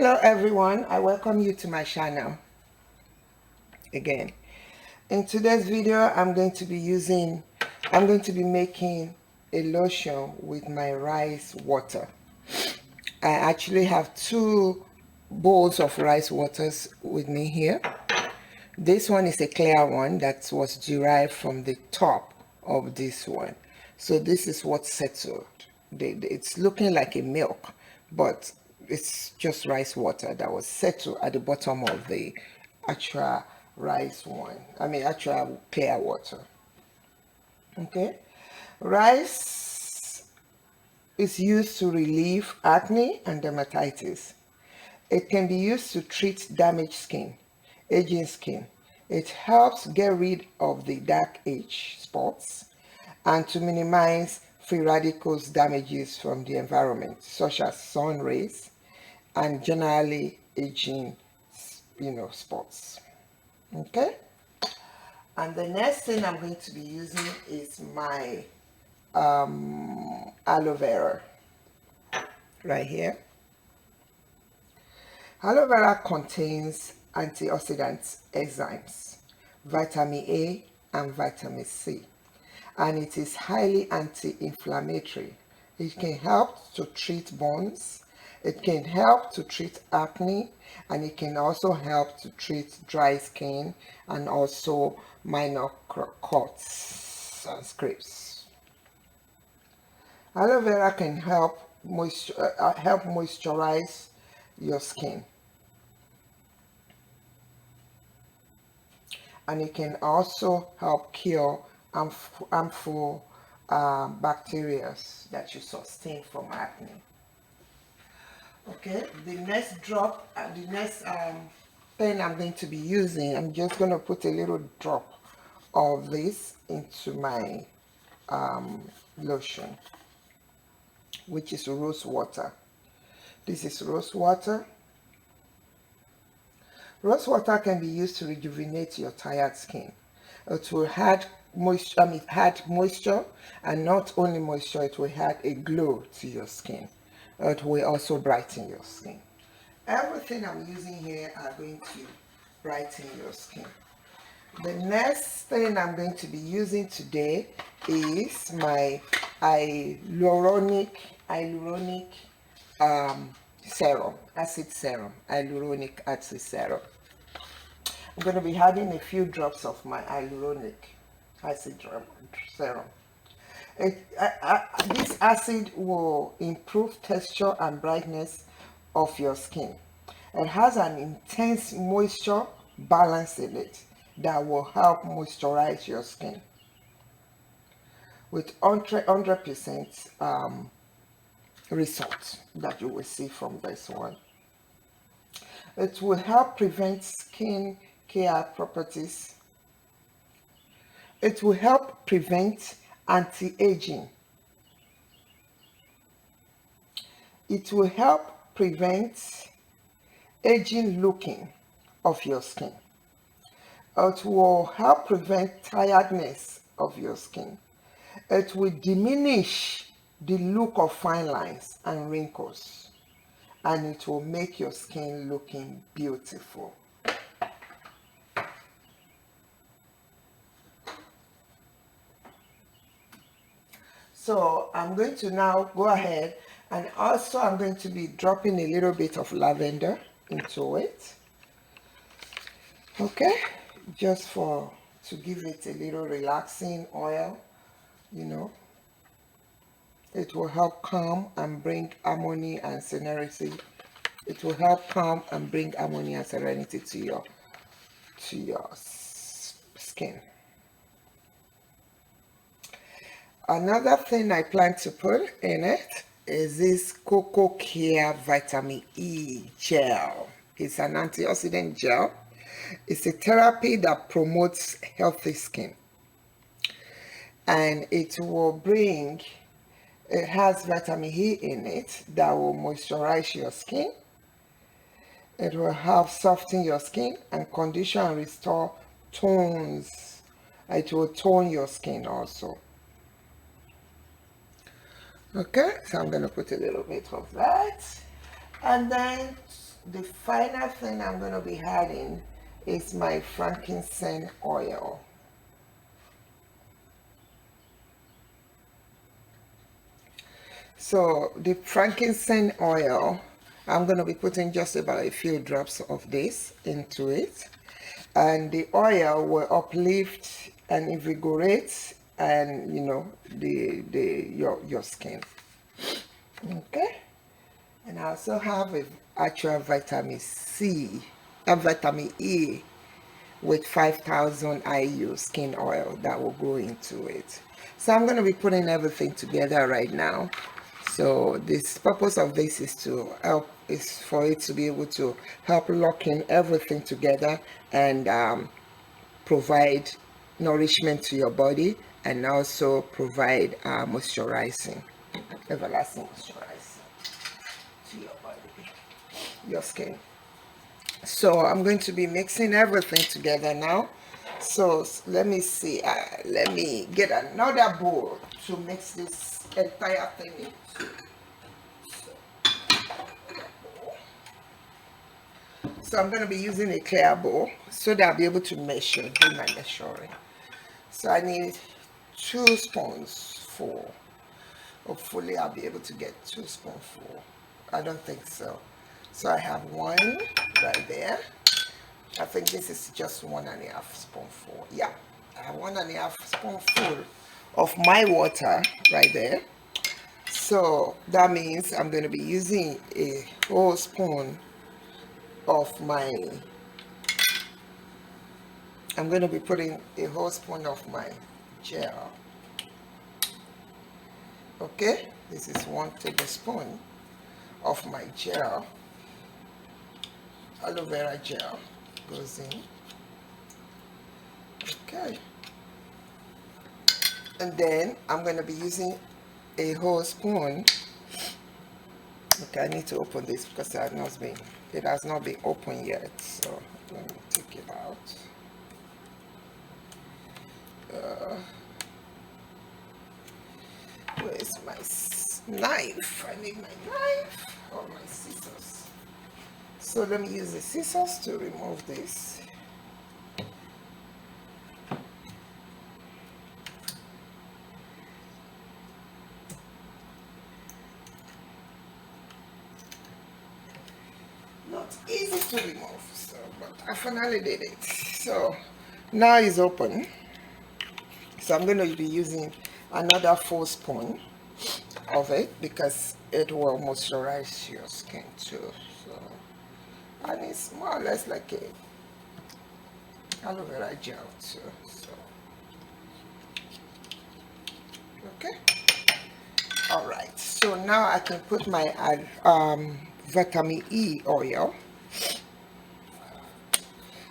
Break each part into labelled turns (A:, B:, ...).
A: Hello everyone, I welcome you to my channel again. In today's video, I'm going to be making a lotion with my rice water. I actually have two bowls of rice waters with me here. This one is a clear one that was derived from the top of this one. So this is what settled. It's looking like a milk, but it's just rice water that was settled at the bottom of the actual rice one. Actual clear water. Okay. Rice is used to relieve acne and dermatitis. It can be used to treat damaged skin, aging skin. It helps get rid of the dark age spots and to minimize free radicals damages from the environment, such as sun rays and generally aging, spots. Okay? And the next thing I'm going to be using is my aloe vera right here. Aloe vera contains antioxidants, enzymes, vitamin A and vitamin C, and it is highly anti-inflammatory. It can help to treat burns, it can help to treat acne, and it can also help to treat dry skin and also minor cuts and scrapes. Aloe vera can help moisturize your skin, and it can also help cure harmful bacteria that you sustain from acne. Okay, the next thing I'm going to be using, I'm just going to put a little drop of this into my lotion, which is rose water. This is rose water. Rose water can be used to rejuvenate your tired skin. It will add moisture, and not only moisture, it will add a glow to your skin. It will also brighten your skin. Everything I'm using here are going to brighten your skin. The next thing I'm going to be using today is my hyaluronic serum, acid serum, hyaluronic acid serum. I'm going to be adding a few drops of my hyaluronic acid serum. This acid will improve texture and brightness of your skin. It has an intense moisture balance in it that will help moisturize your skin with 100% results that you will see from this one. It will help prevent skin care properties. It will help prevent anti-aging. It will help prevent aging looking of your skin. It will help prevent tiredness of your skin. It will diminish the look of fine lines and wrinkles, and it will make your skin looking beautiful. So I'm going to now go ahead, and also I'm going to be dropping a little bit of lavender into it. Okay, just to give it a little relaxing oil, It will help calm and bring harmony and serenity. It will help calm and bring harmony and serenity to your skin. Another thing I plan to put in it is this Cocoa Care Vitamin E gel. It's an antioxidant gel. It's a therapy that promotes healthy skin, and it has vitamin E in it that will moisturize your skin. It will help soften your skin and condition and restore tones. It will tone your skin also. Okay, so I'm going to put a little bit of that. And then the final thing I'm going to be adding is my frankincense oil. So the frankincense oil, I'm going to be putting just about a few drops of this into it, and the oil will uplift and invigorate and your skin. Okay. And I also have a actual vitamin C and vitamin E with 5,000 IU skin oil that will go into it. So I'm going to be putting everything together right now. So this purpose of this is to help, is for it to be able to help lock in everything together and provide nourishment to your body, and also provide moisturizing, everlasting moisturizing to your body, your skin. So I'm going to be mixing everything together now. So let me see, let me get another bowl to mix this entire thing into. So I'm going to be using a clear bowl so that I'll be able to measure, do my measuring. So I need 2 spoons full. Hopefully I'll be able to get 2 spoonfuls. I don't think so. So I have 1 right there. I think this is just 1.5 spoonful. Yeah, I have 1.5 spoonful of my water right there. So that means I'm going to be using a whole spoon of my, I'm going to be putting a whole spoon of my gel. Okay, this is 1 tablespoon of my gel, aloe vera gel goes in. Okay, and then I'm going to be using a whole spoon. Okay, I need to open this because it has not been opened yet. So let me take it out. Where's my knife? I need my knife or my scissors. So let me use the scissors to remove this. Not easy to remove, so, but I finally did it. So now it's open. So I'm going to be using another 4 spoon of it because it will moisturize your skin too. So, and it's more or less like a aloe vera gel too. So okay, all right. So now I can put my vitamin E oil.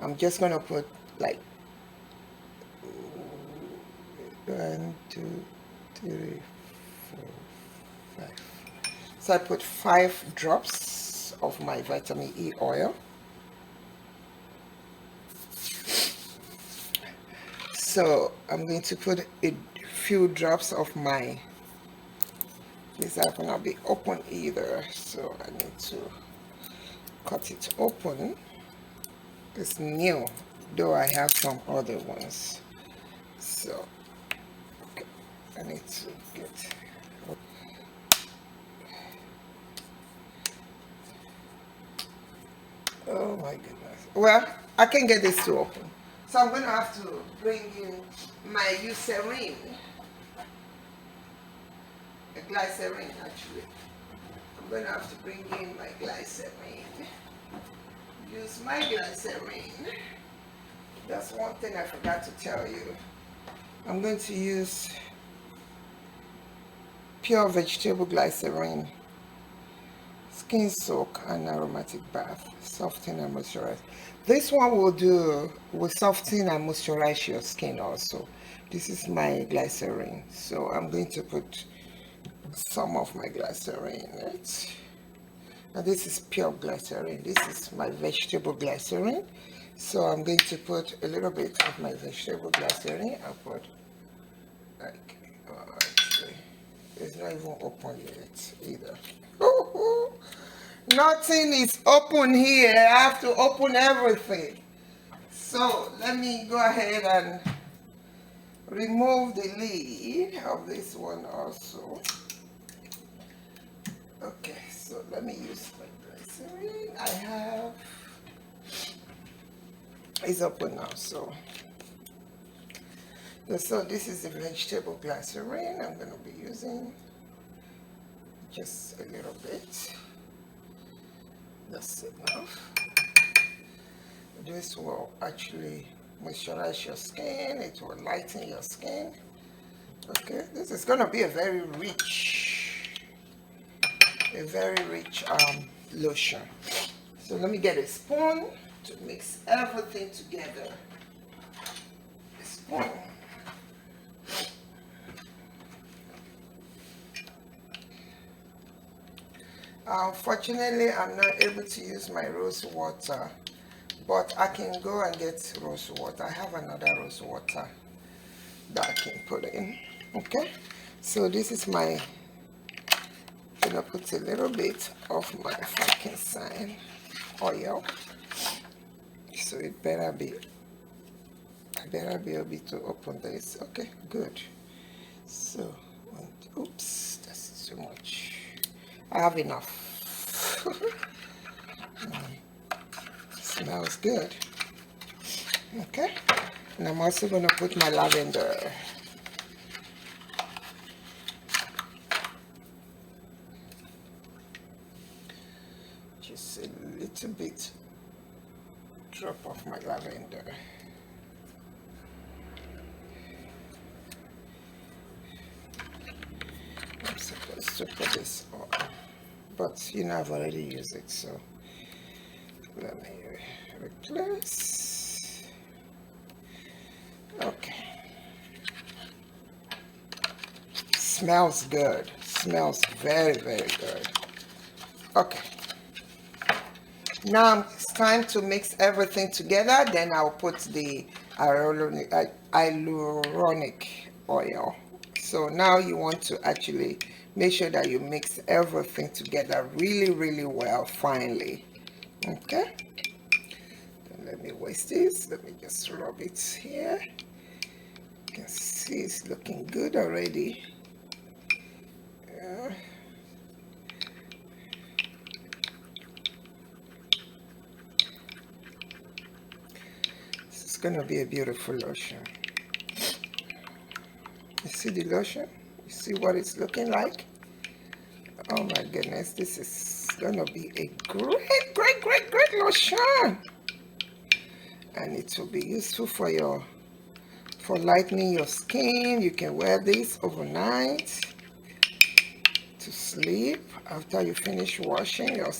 A: I'm just gonna put like 1, 2, 3, 4, 5. So I put 5 drops of my vitamin E oil. So I'm going to put a few drops of my, this I cannot be open either, so I need to cut it open. It's new, though I have some other ones. So okay, I need to get, oh my goodness. Well, I can get this to open. So I'm going to have to bring in my eucerin, a glycerin actually. I'm going to have to bring in my glycerin. Use my glycerin. That's one thing I forgot to tell you. I'm going to use pure vegetable glycerin, skin soak and aromatic bath, soften and moisturize. This one will soften and moisturize your skin also. This is my glycerin, so I'm going to put some of my glycerin in it. Now this is pure glycerin. This is my vegetable glycerin. So I'm going to put a little bit of my vegetable glycerin. I'll put like, actually, it's not even open yet either. Nothing is open here. I have to open everything. So let me go ahead and remove the lid of this one also. Okay, so let me use my glycerin. I have, it's open now. So this is the vegetable glycerin. I'm going to be using just a little bit. That's enough. This will actually moisturize your skin. It will lighten your skin. Okay, this is going to be a very rich lotion. So let me get a spoon to mix everything together. A spoon. Unfortunately, I'm not able to use my rose water, but I can go and get rose water. I have another rose water that I can put in. Okay, so this is my, I'm gonna put a little bit of my frankincense oil. So it better be, I better be able to open this. Okay, good. So, oops, that's too much. I have enough. Smells good. Okay, and I'm also going to put my lavender. Just a little bit drop of my lavender. I'm supposed to put this on, but you know I've already used it, so let me replace. Okay. Smells good. Smells very, very good. Okay. Now it's time to mix everything together. Then I'll put the hyaluronic oil. So now you want to actually make sure that you mix everything together really, really well, finely. Okay. Don't let me waste this. Let me just rub it here. You can see it's looking good already. Yeah. This is going to be a beautiful lotion. You see the lotion? You see what it's looking like? Oh my goodness, this is going to be a great, great, great, great lotion. And it will be useful for lightening your skin. You can wear this overnight to sleep after you finish washing your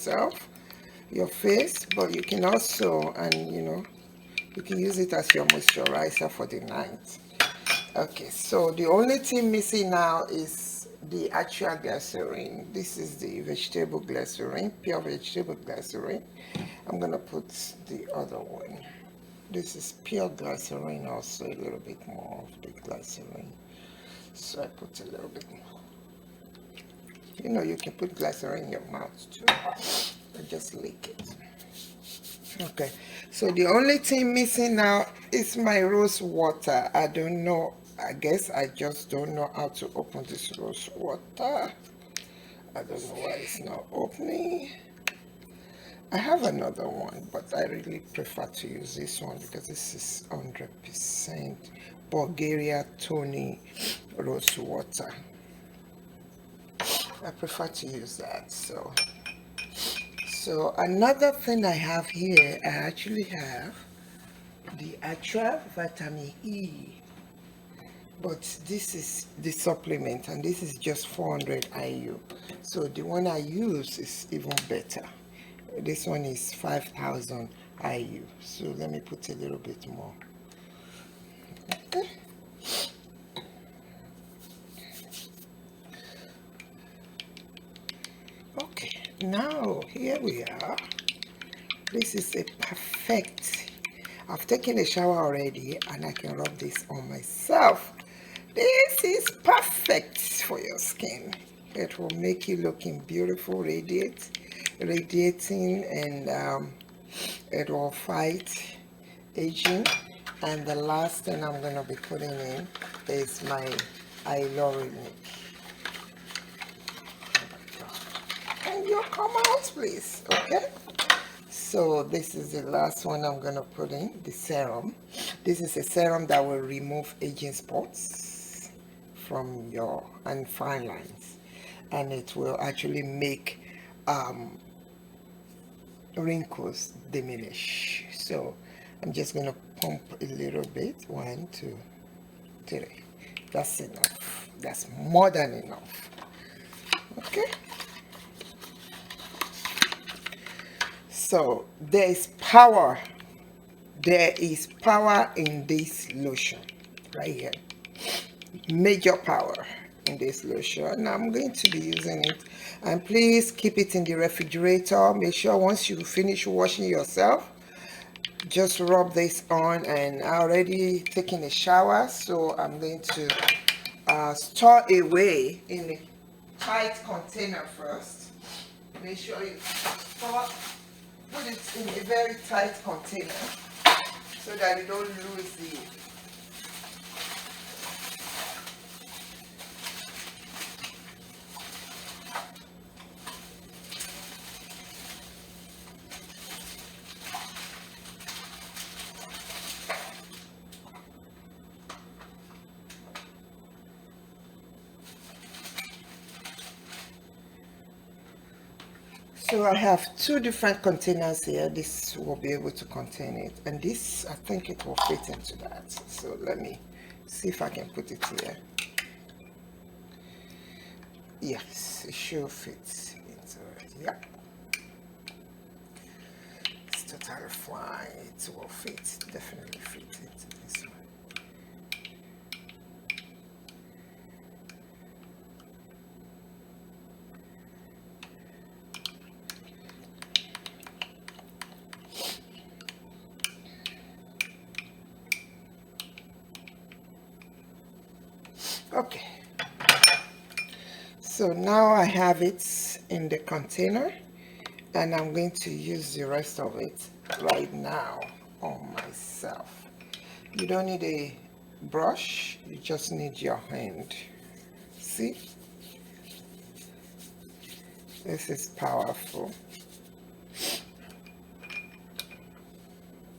A: face, but you can also, and you know, you can use it as your moisturizer for the night. Okay, so the only thing missing now is the actual glycerin. This is the vegetable glycerin, pure vegetable glycerin. I'm gonna put the other one. This is pure glycerin, also a little bit more of the glycerin. So I put a little bit more. You know, you can put glycerin in your mouth too, but just lick it. Okay, so the only thing missing now is my rose water. I don't know, I guess I just don't know how to open this rose water. I don't know why it's not opening. I have another one, but I really prefer to use this one because this is 100% Bulgaria Tony rose water. I prefer to use that. So another thing I have here, I actually have the actual vitamin E, but this is the supplement and this is just 400 IU. So the one I use is even better. This one is 5,000 IU. So let me put a little bit more. Okay. Okay, now here we are. This is a perfect. I've taken a shower already and I can rub this on myself. This is perfect for your skin. It will make you looking beautiful, radiant. radiating, and it will fight aging. And the last thing I'm going to be putting in is my Hyaluronic. Can you come out, please? Okay. So this is the last one I'm going to put in, the serum. This is a serum that will remove aging spots from your and fine lines, and it will actually make wrinkles diminish. So I'm just going to pump a little bit. 1, 2, 3. That's enough. That's more than enough. Okay. So there is power. There is power in this lotion right here. Major power in this lotion. I'm going to be using it, and please keep it in the refrigerator. Make sure once you finish washing yourself, just rub this on. And I already taken a shower, so I'm going to store away in a tight container first. Make sure you put it in a very tight container so that you don't lose the So I have 2 different containers here. This will be able to contain it, and this, I think it will fit into that. So let me see if I can put it here. Yes, it should fit into it. Yeah, it's totally fine. It will fit, definitely fit into this one. Okay, so now I have it in the container, and I'm going to use the rest of it right now on myself. You don't need a brush, you just need your hand. See, this is powerful.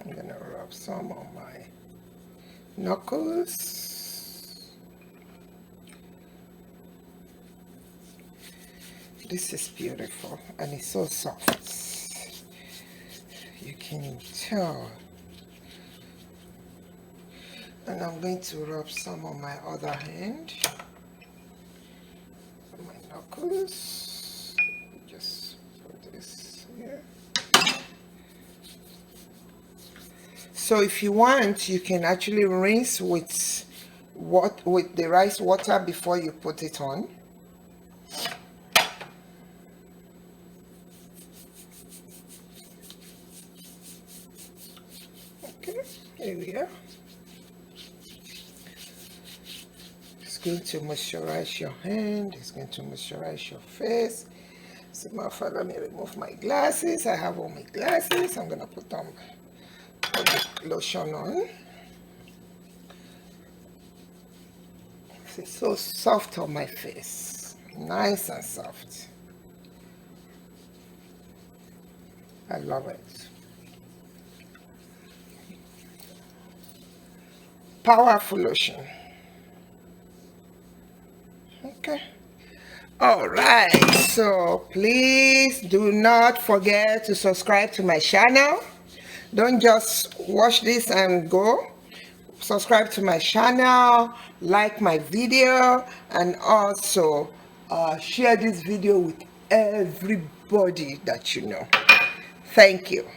A: I'm gonna rub some on my knuckles. This is beautiful, and it's so soft. You can tell. And I'm going to rub some on my other hand. My knuckles. Just put this here. So if you want, you can actually rinse with the rice water before you put it on. Okay, here we are. It's going to moisturize your hand. It's going to moisturize your face. So let me remove my glasses. I have all my glasses. I'm gonna put the lotion on. It's so soft on my face, nice and soft. I love it. Powerful lotion. Okay. All right, so please do not forget to subscribe to my channel. Don't just watch this and go. Subscribe to my channel, like my video, and also share this video with everybody that you know. Thank you.